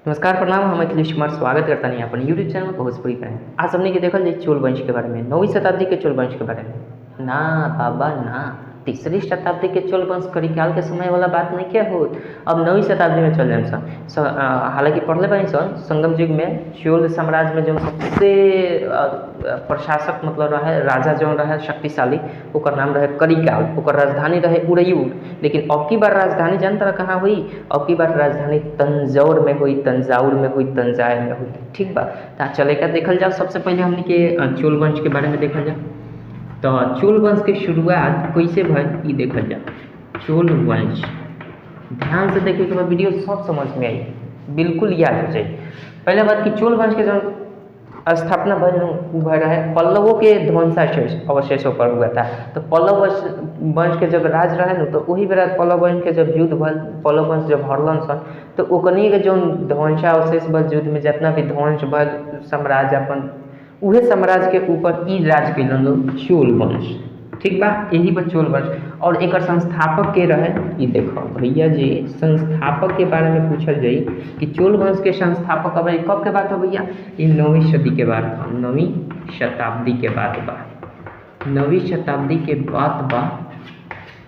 नमस्कार प्रणाम। हम अखिलेश कुमार स्वागत करता नहीं अपन यूट्यूब चैनल भोजपुरी करें। आज हमने के देखल जाए चोल वंश के बारे में, 9वीं शताब्दी के चोल वंश के बारे में। ना बाबा ना, 3री शताब्दी के चोल वंश करिकाल के समय वाला बात नहीं क्या हो। अब 9वीं शताब्दी में चल जाए सन। हालांकि पढ़ले बानी सन संगम युग में चोल साम्राज्य में जो सबसे प्रशासक मतलब रहे राजा जो रहे शक्तिशाली, ओकर नाम रहे करिकाल, ओकर राजधानी रहे उड़यूर। लेकिन अब की बार राजधानी जानता रहा कहाँ हुई? अब की बार राजधानी तंजौर में हुई, तंजाउर में हुई, तंजायर में हुई। ठीक बा, ता चले का देखल जाओ। सबसे पहले हमने के चोल वंश के बारे में देखल जाओ। तो चोल वंश के शुरुआत कैसे भइल ई देखल जाओ। चोल वंश ध्यान से देखे के बाद वीडियो सब समझ में आई, बिल्कुल याद हो जाए। पहले बात कि चोल वंश के जो स्थापना भइल रहे पल्लवों के ध्वंसावशेष अवशेषों पर हुआ था। तो पल्लव वंश के जब राज रहे न, तो वही बेरा पल्लव वंश के जब युद्ध भल, पल्लव वंश जब हरलन सन, तो ओकनी के जो ध्वंसावशेष भल, युद्ध में जितना भी ध्वंस भल साम्राज्य अपन, उहे साम्राज्य के ऊपर ई राज कैलन लोग चोल वंश। ठीक बा, यही बा चोल वंश। और एक संस्थापक के रहे ये देखो भैया जी, संस्थापक के बारे में पूछल जाई कि चोल वंश के संस्थापक अब कब के बात हो भैया? ये 9वीं सदी के बाद, 9वीं शताब्दी के बाद बा। 9वीं शताब्दी के बाद बा,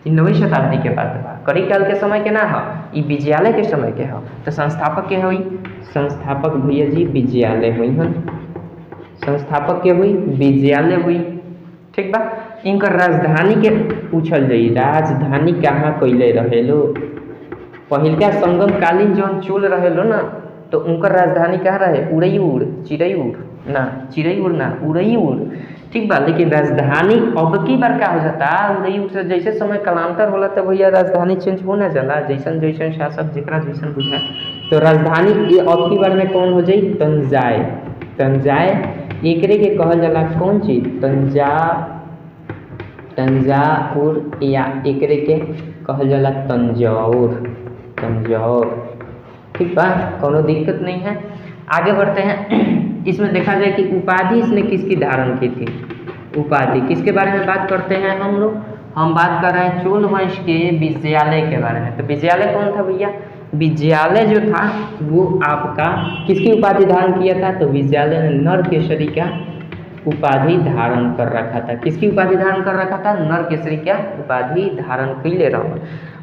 9वीं शताब्दी के बाद बा। करिकाल के समय के ना हो, ये विजयालय के समय के हो। तो संस्थापक के हुई, संस्थापक भैया जी विजयालय हुई हन। संस्थापक के हुई विजयालय हुई। ठीक बा, इनकर राजधानी के पूछल जाई, राजधानी कहाँ कैले रहेलो? पहिलका संगम कालीन जो चोल रहेलो ना, तो उनकर राजधानी कहाँ रहे? उड़यूर, चिरयूर ना, चिरयूर ना, उड़यूर। ठीक बा, लेकिन राजधानी अब की बार का हो जाता उड़यूर से। जैसे समय कालांतर होला तो भैया राजधानी चेंज हो ना जाला, जैसन जैसन शासक जेकरा जैसन बुझा। तो राजधानी अब की बार में कौन हो जाई? तंजाय। तंजाय एकरे के कहल जाला कौन चीज? तंजाउर, या एकरे के कहल जाला तंजौर। तंजौर। ठीक बा, कोनो दिक्कत नहीं है। आगे बढ़ते हैं। इसमें देखा जाए कि उपाधि इसने किसकी धारण की थी? उपाधि किसके बारे में बात करते हैं हम लोग? हम बात कर रहे हैं चोल वंश के विजयालय के बारे में। तो विजयालय कौन था भैया? विजयालय जो था वो आपका किसकी उपाधि धारण किया था? तो विजयालय ने नरकेसरी का उपाधि धारण कर रखा था। किसकी उपाधि धारण कर रखा था? नरकेसरी का उपाधि धारण कैले रहा।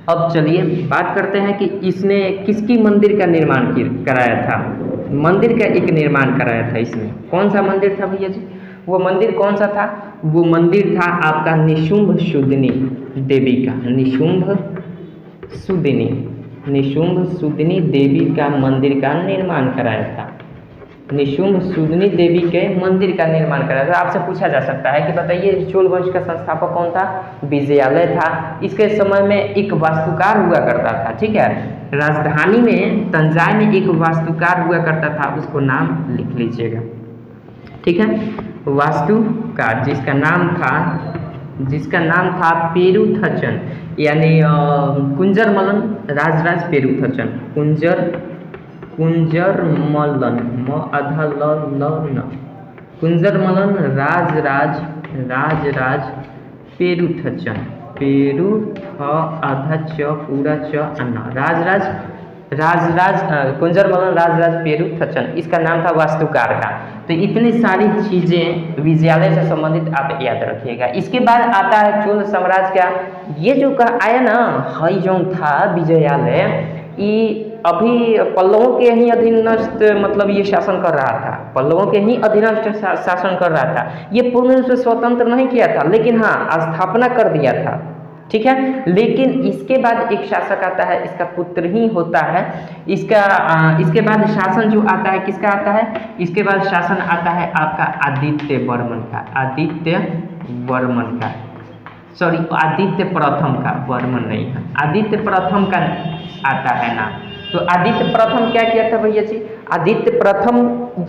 अब चलिए बात करते हैं कि इसने किसकी मंदिर का निर्माण कराया था। मंदिर का एक निर्माण कराया था इसने। कौन सा मंदिर था भैया जी? वो मंदिर कौन सा था? वो मंदिर था आपका निशुंभ सुदिनी देवी का। निशुंभ सुदिनी, निशुंभ सुदिनी देवी का मंदिर का निर्माण कराया था। निशुंभ सुदिनी देवी के मंदिर का निर्माण कराया था। आपसे पूछा जा सकता है कि बताइए चोल वंश का संस्थापक कौन था? विजयालय था। इसके समय में एक वास्तुकार हुआ करता था। ठीक है, राजधानी में तंजाय में एक वास्तुकार हुआ करता था, उसको नाम लिख लीजिएगा। ठीक है, वास्तुकार जिसका नाम था पेरुथचन, यानी कुंजर मलन राजराज पेरुथचन। कुंजर मलन कुंजर मलन राजराज पेरुथचन। कुंजर मलन राजराज पेरुथचन, इसका नाम था वास्तुकार का। तो इतनी सारी चीजें विजयालय से संबंधित आप याद रखिएगा। इसके बाद आता है चोल साम्राज्य का। ये जो आया ना हई जो था विजयालय, ये अभी पल्लवों के ही अधीनस्थ मतलब ये शासन कर रहा था। पल्लवों के ही अधीनस्थ शासन कर रहा था। ये पूर्ण रूप से स्वतंत्र नहीं किया था, लेकिन हाँ स्थापना कर दिया था। ठीक है, लेकिन इसके बाद एक शासक आता है, इसका पुत्र ही होता है। इसके बाद शासन जो आता है किसका आता है? इसके बाद शासन आता है आपका आदित्य वर्मन का। आदित्य वर्मन का, सॉरी आदित्य प्रथम का, वर्मन नहीं है, आदित्य प्रथम का आता है ना। तो आदित्य प्रथम क्या किया था भैया जी? आदित्य प्रथम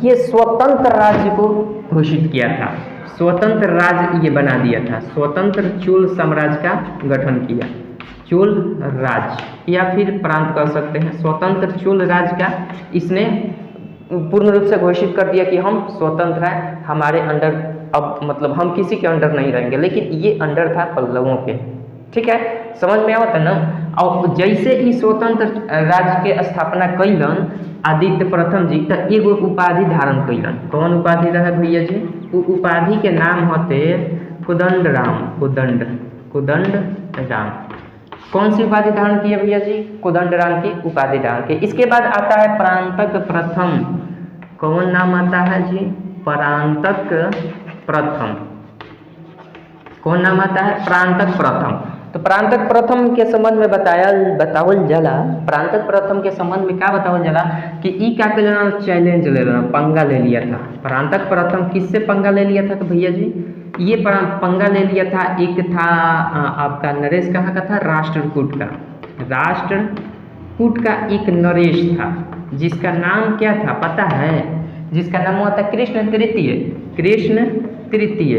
ये स्वतंत्र राज्य को घोषित किया था। स्वतंत्र राज्य ये बना दिया था। स्वतंत्र चोल साम्राज्य का गठन किया। चोल राज्य या फिर प्रांत कह सकते हैं। स्वतंत्र चोल राज्य का इसने पूर्ण रूप से घोषित कर दिया कि हम स्वतंत्र हैं, हमारे अंडर अब मतलब हम किसी के अंडर नहीं रहेंगे। लेकिन ये अंडर था पल्लवों के। ठीक है, समझ में आवत है ना। और जैसे ही स्वतंत्र राज्य के स्थापना कैलन आदित्य प्रथम जी, तो एगो उपाधि धारण कैलन। कौन उपाधि रहे भैया जी? वो उपाधि के नाम होते कोदंड राम। कोदंड राम। कौन सी उपाधि धारण की है भैया जी? कोदंड राम की उपाधि धारण की। इसके बाद आता है परांतक प्रथम। कौन नाम आता है जी? परांतक प्रथम। कौन नाम आता है? प्रांतक प्रथम। तो प्रांतक प्रथम के संबंध में बतावल जला। प्रांतक प्रथम के संबंध में क्या बतावल जला कि ई क्या कर चैलेंज ले लेना, पंगा ले लिया था। प्रांतक प्रथम किससे पंगा ले लिया था? तो भैया जी ये पंगा ले लिया था, एक था आपका नरेश कहाँ का था? राष्ट्रकूट का। राष्ट्रकूट का एक नरेश था, जिसका नाम क्या था पता है? जिसका नाम हुआ था कृष्ण तृतीय। कृष्ण तृतीय।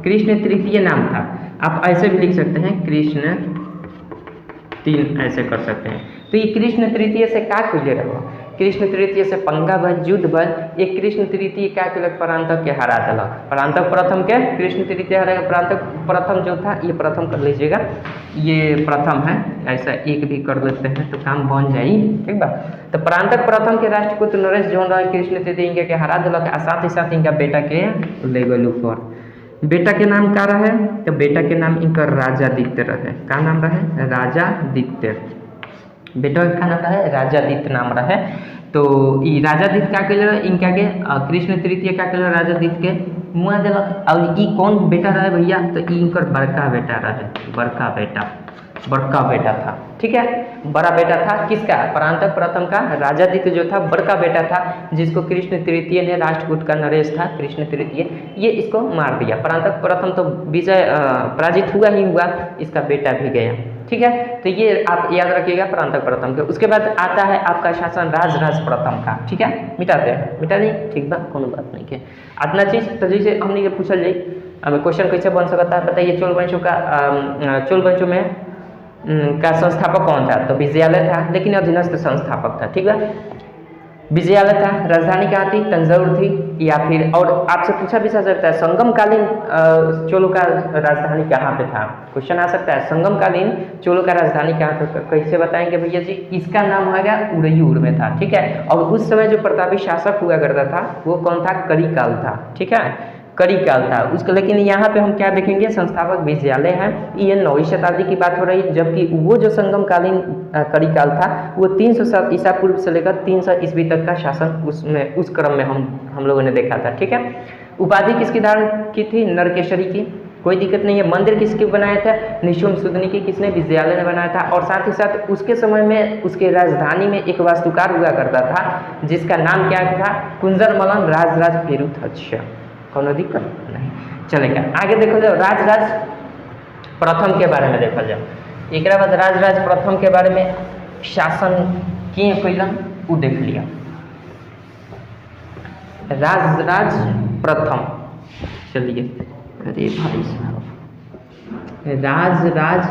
कृष्ण तृतीय नाम था। आप ऐसे भी लिख सकते हैं कृष्ण तीन, ऐसे कर सकते हैं। तो ये कृष्ण तृतीय से क्या खुले रहो? कृष्ण तृतीय से पंगा भल, युद्ध भल। एक कृष्ण तृतीय क्या केलक? परांतक के हरा दिलक। परांतक प्रथम के कृष्ण तृतीय हरा। परांतक प्रथम जो था, ये प्रथम कर लीजिएगा, ये प्रथम है, ऐसा एक भी कर लेते हैं तो काम बन जाई, ठीक बा। तो परांतक प्रथम के राष्ट्रकूट नरेश जो कृष्ण तृतीय इनके हरा दिलक, साथ ही साथ इनका बेटा के ले गए ऊपर। बेटा के नाम का रहे? तो बेटा के नाम इनका राजादित्य रहे। का नाम रहे? राजादित्य। बेटा का नाम रहे राजादित्य नाम रहे। तो ये राजादित्य क्या कल इनका के कृष्ण तृतीय क्या कल राजादित्य के मुआ दिलक। और ई कौन बेटा रहे भैया? तो इनकर बड़का बेटा रहे। बड़का बेटा था, ठीक है, बड़ा बेटा था किसका? परांतक प्रथम का राजादित्य जो था बड़का बेटा था, जिसको कृष्ण तृतीय ने, राष्ट्रकूट का नरेश था कृष्ण तृतीय, ये इसको मार दिया। परांतक प्रथम तो विजय पराजित हुआ ही हुआ, इसका बेटा भी गया, ठीक है। तो ये आप याद रखिएगा परांतक प्रथम के। उसके बाद आता है आपका शासन राज प्रथम का, ठीक है। मिटाते हैं, मिटा दी, ठीक बा, कोनो बात नहीं के। आतना चीज तो जैसे हमने ये पूछल जाए, अब क्वेश्चन कैसे बन सकता है बताइए। चोल वंशों में का संस्थापक कौन था? तो विजयालय था, लेकिन अधीनस्थ संस्थापक था, ठीक है। विजयालय था। राजधानी कहाँ थी? तंजौर थी। या फिर और आपसे पूछा भी जा सकता है संगमकालीन चोलों का राजधानी कहाँ पे था? क्वेश्चन आ सकता है संगमकालीन चोलों का राजधानी कहाँ था? कैसे बताएंगे भैया जी? इसका नाम होगा उरयूर में था, ठीक है। और उस समय जो प्रतापी शासक हुआ करता था वो कौन था? करिकाल था, ठीक है, करिकाल था उसका। लेकिन यहाँ पे हम क्या देखेंगे? संस्थापक विजयालय है। ये 9वीं शताब्दी की बात हो रही, जबकि वो जो संगमकालीन करिकाल था वो 300 ईसा पूर्व से लेकर 300 ईस्वी तक का शासन उसमें उस क्रम में हम लोगों ने देखा था, ठीक है। उपाधि किसकी धारण की थी? नरकेशरी की, कोई दिक्कत नहीं है। मंदिर किसके बनाया था? निशुम सुदनी की, किसने? विजयालय ने बनाया था। और साथ ही साथ उसके समय में उसके राजधानी में एक वास्तुकार हुआ करता था जिसका नाम क्या था? कुंजरमलन राजराज पेरुथक्ष। कोनो दिक्कत नहीं, चलेगा। आगे देखो जाओ राजराज प्रथम के बारे में देखो जाओ। एक बाद राजराज प्रथम के बारे में शासन किए कैलन वो देख लिया। राजराज प्रथम, चलिए, अरे भाई साहब, राजराज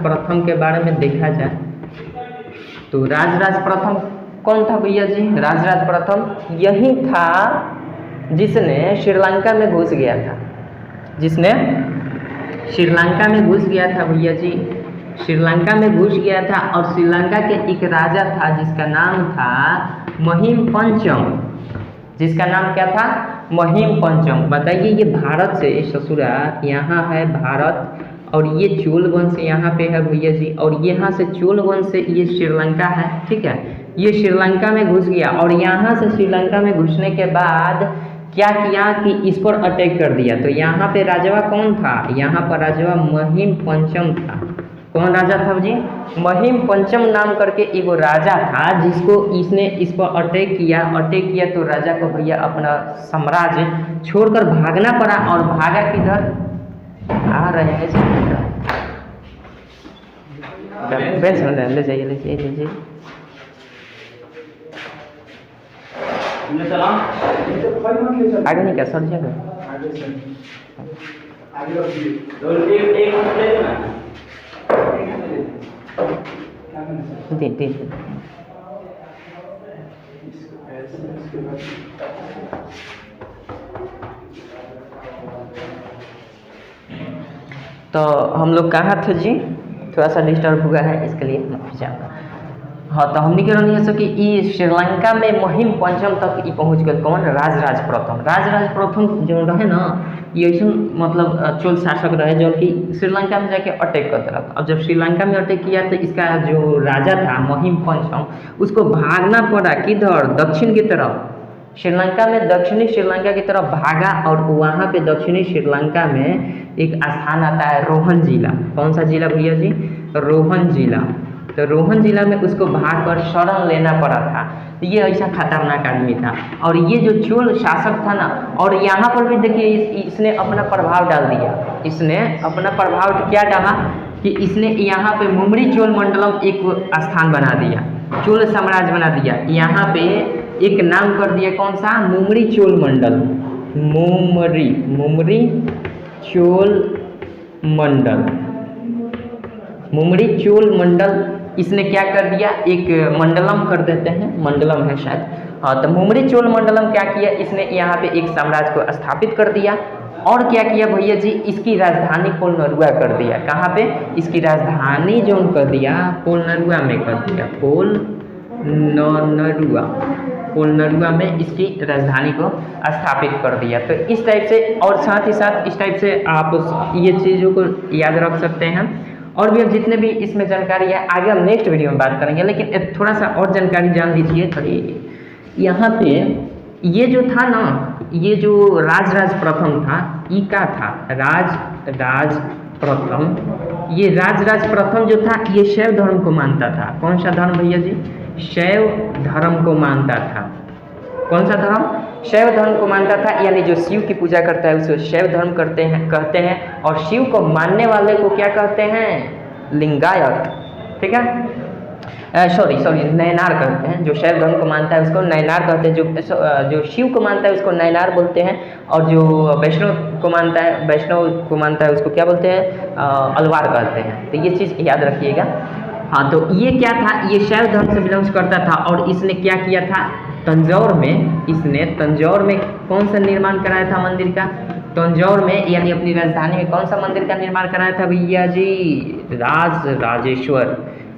प्रथम के बारे में देखा जाए तो राजराज प्रथम कौन था भैया जी? राजराज प्रथम यही था जिसने श्रीलंका में घुस गया था। जिसने श्रीलंका में घुस गया था भैया जी, श्रीलंका में घुस गया था। और श्रीलंका के एक राजा था जिसका नाम था महिम पंचम। जिसका नाम क्या था? महिम पंचम। बताइए ये भारत से ससुरा यहाँ है भारत, और ये चोल वंश यहाँ पे है भैया जी, और यहाँ से चोल वंश से ये श्रीलंका है, ठीक है। ये श्रीलंका में घुस गया और यहाँ से श्रीलंका में घुसने के बाद क्या किया कि इस पर अटैक कर दिया। तो यहाँ पे राजवा कौन था? यहाँ पर राजवा महिम पंचम था। कौन राजा था जी? महिम पंचम नाम करके एगो राजा था जिसको इसने इस पर अटैक किया तो राजा को भैया अपना साम्राज्य छोड़कर भागना पड़ा। और भागा किधर? आ रहे हैं ले जाइए। आगे नहीं क्या सर जाएगा? तीन तो हम लोग कहाँ थे जी, थोड़ा सा डिस्टर्ब हुआ है, इसके लिए माफी चाहूँगा। हाँ, तो हमने के रहनी है कि ई श्रीलंका में महिम पंचम तक ई पहुँच गए। कौन? राजराज प्रथम। राजराज प्रथम जो रहे ना, ये ऐसा मतलब चोल शासक रहे जो कि श्रीलंका में जाके अटैक करता रहा। अब जब श्रीलंका में अटैक किया तो इसका जो राजा था महिम पंचम, उसको भागना पड़ा किधर? दक्षिण की तरफ। श्रीलंका में दक्षिणी श्रीलंका की तरफ भागा और वहाँ पे दक्षिणी श्रीलंका में एक स्थान आता है रोहन जिला। कौन सा जिला भैया जी? रोहन जिला। तो रोहन जिला में उसको भाग कर शरण लेना पड़ा था। तो ये ऐसा खतरनाक आदमी था। और ये जो चोल शासक था ना, और यहाँ पर भी देखिए इसने अपना प्रभाव डाल दिया। इसने अपना प्रभाव क्या डाला कि इसने यहाँ पे मुमरी चोल मंडलम एक स्थान बना दिया, चोल साम्राज्य बना दिया। यहाँ पे एक नाम कर दिया, कौन सा? मुमरी चोल मंडल। मुमरी चोल मंडल, मुमरी चोल मंडल इसने क्या कर दिया? एक मंडलम कर देते हैं, मंडलम है शायद। हाँ, तो मुमरी चोल मंडलम क्या किया? इसने यहाँ पे एक साम्राज्य को स्थापित कर दिया। और क्या किया भैया जी? इसकी राजधानी पोलनरुआ कर दिया। कहाँ पे? इसकी राजधानी जो कर दिया पोलनरुआ में कर दिया। पोलनरुआ में इसकी राजधानी को स्थापित कर दिया। तो इस टाइप से, और साथ ही साथ इस टाइप से आप ये चीज़ों को याद रख सकते हैं। और भी अब जितने भी इसमें जानकारी है आगे हम नेक्स्ट वीडियो में बात करेंगे, लेकिन थोड़ा सा और जानकारी जान लीजिए। थोड़ी यहाँ पे ये जो था ना, ये जो राजराज प्रथम था, ई का था राज प्रथम। ये राजराज प्रथम जो था ये शैव धर्म को मानता था। कौन सा धर्म भैया जी? शैव धर्म को मानता था। कौन सा धर्म? शैव धर्म को मानता था। यानी जो शिव की पूजा करता है उसे शैव धर्म कहते हैं। और शिव को मानने वाले को क्या कहते हैं? लिंगायत। ठीक है, सॉरी नयनार कहते हैं। जो शैव धर्म को मानता है उसको नयनार कहते हैं। जो शिव को मानता है उसको नयनार बोलते हैं। और जो वैष्णव को मानता है उसको क्या बोलते हैं? अलवार कहते हैं। तो ये चीज़ याद रखिएगा। हाँ, तो ये क्या था? ये शैव धर्म से बिलोंग्स करता था। और इसने क्या किया था? तंजौर में कौन सा निर्माण कराया था मंदिर का? तंजौर में, यानी अपनी राजधानी में कौन सा मंदिर का निर्माण कराया था भैया जी?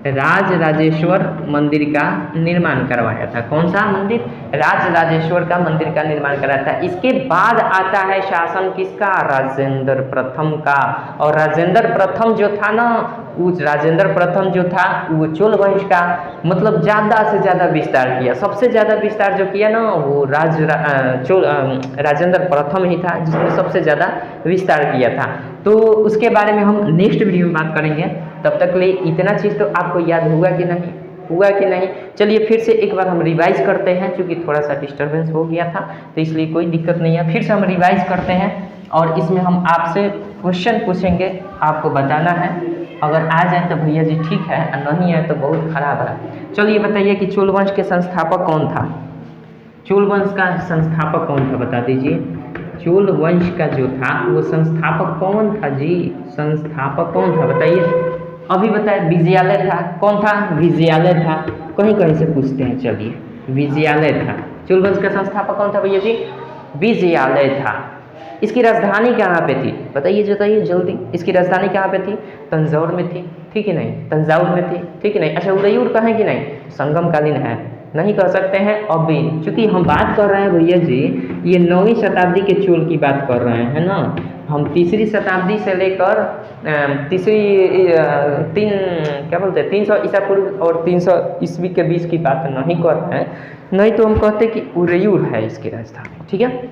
राजराजेश्वर मंदिर का निर्माण करवाया था। कौन सा मंदिर? राजराजेश्वर का मंदिर का निर्माण कराया था। इसके बाद आता है शासन किसका? राजेंद्र प्रथम का। और राजेंद्र प्रथम जो था ना, उस राजेंद्र प्रथम जो था वो चोल वंश का मतलब ज़्यादा से ज़्यादा विस्तार किया। सबसे ज़्यादा विस्तार जो किया ना वो राजेंद्र प्रथम ही था, जिसने सबसे ज़्यादा विस्तार किया था। तो उसके बारे में हम नेक्स्ट वीडियो में बात करेंगे। तब तक के लिए इतना चीज़ तो आपको याद हुआ कि नहीं? चलिए फिर से एक बार हम रिवाइज करते हैं, क्योंकि थोड़ा सा डिस्टर्बेंस हो गया था, तो इसलिए कोई दिक्कत नहीं है। फिर से हम रिवाइज करते हैं और इसमें हम आपसे क्वेश्चन पूछेंगे, आपको बताना है। अगर आ जाए तो भैया जी ठीक है, नहीं है तो बहुत खराब है। चलिए बताइए कि चोल वंश के संस्थापक कौन था? चोल वंश का संस्थापक कौन था, बता दीजिए। चोल वंश का जो था वो संस्थापक कौन था जी? संस्थापक कौन था बताइए। अभी बताए विजयालय था। कौन था? विजयालय था। कहीं से पूछते हैं, चलिए विजयालय था। चोल वंश का संस्थापक कौन था भैया जी? विजयालय था। इसकी राजधानी कहाँ पे थी बताइए जल्दी। इसकी राजधानी कहाँ पे थी? तंजौर में थी, ठीक है नहीं? तंजाउर में थी, ठीक है नहीं? अच्छा, उदयपुर कहें कि नहीं? संगमकालीन है, नहीं कह सकते हैं। अब भी चूँकि हम बात कर रहे हैं भैया जी, ये 9वीं शताब्दी के चोल की बात कर रहे हैं ना। हम 3री शताब्दी से लेकर 300 ईसा पूर्व और 300 ईस्वी के बीच की बात नहीं कर रहे हैं, नहीं तो हम कहते कि उदयपुर है इसकी राजधानी, ठीक है।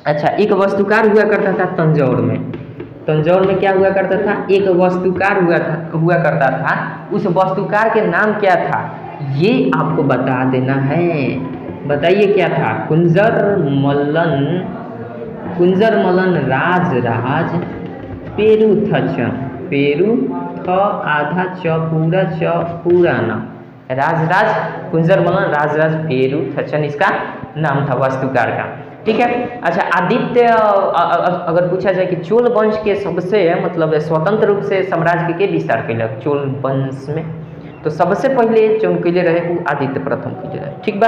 अच्छा, एक वास्तुकार हुआ करता था तंजौर में क्या हुआ करता था? एक वास्तुकार हुआ करता था। उस वास्तुकार के नाम क्या था ये आपको बता देना है। बताइए क्या था? कुंजर मलन राजराज पेरुथचन। पेरू थ आधा च पूरा च पुराना। राजराज कुंजर मलन राजराज पेरुथचन इसका नाम था वास्तुकार का, ठीक है। अच्छा, आदित्य अगर पूछा जाए कि चोल वंश के सबसे मतलब स्वतंत्र रूप से साम्राज्य के विस्तार कैलक चोल वंश में, तो सबसे पहले जो कैले रहे वो आदित्य प्रथम कैले रहे, ठीक बा।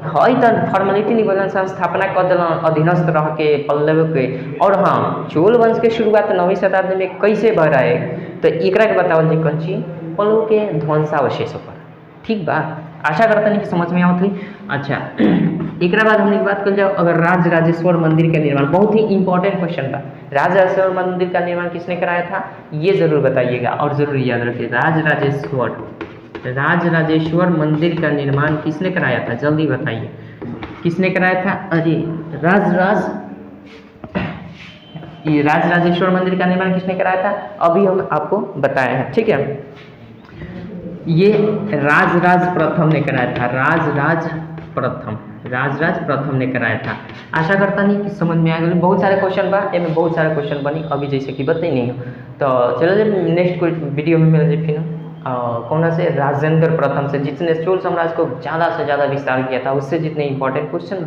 हई तो फॉर्मेलिटी नहीं बोलन, स्थापना कर दिल अधीनस्थ रह के पल्लव के। और हाँ, चोल वंश के शुरुआत 9वीं शताब्दी में कैसे भ रहे, तो एकरा के बतावल जी कौन चीज, पल्लव के ध्वंसावशेषों पर। ठीक बा, आशा करता नहीं कि समझ में आवत हुई। अच्छा, एक बाद हमने बात कर जाओ अगर राज राजेश्वर मंदिर का निर्माण, बहुत ही इंपॉर्टेंट क्वेश्चन था। राज राजेश्वर मंदिर का निर्माण किसने कराया था, ये जरूर बताइएगा और जरूर याद रखिए। राज राजेश्वर मंदिर का निर्माण किसने कराया था, जल्दी बताइए किसने कराया था। अरे ये राज राजेश्वर मंदिर का निर्माण किसने कराया था, अभी हम आपको बताया है। ठीक है, ये राज प्रथम ने कराया था, राज प्रथम ने कराया था। आशा करता नहीं कि समझ में आ गया। बहुत सारे क्वेश्चन बा, एमें बहुत सारे क्वेश्चन बनी अभी जैसे कि बताई नहीं हो। तो चलो जब नेक्स्ट कोई वीडियो में मिल जाए फिर कौन से राजेंद्र प्रथम से, जिसने चोल साम्राज्य को ज़्यादा से ज़्यादा विस्तार किया था, उससे जितने इंपॉर्टेंट क्वेश्चन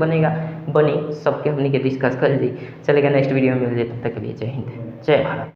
बनी सबके हमने के डिस्कस कर दी। चलेगा नेक्स्ट वीडियो में मिल जाए, तब तक के लिए जय हिंद जय भारत।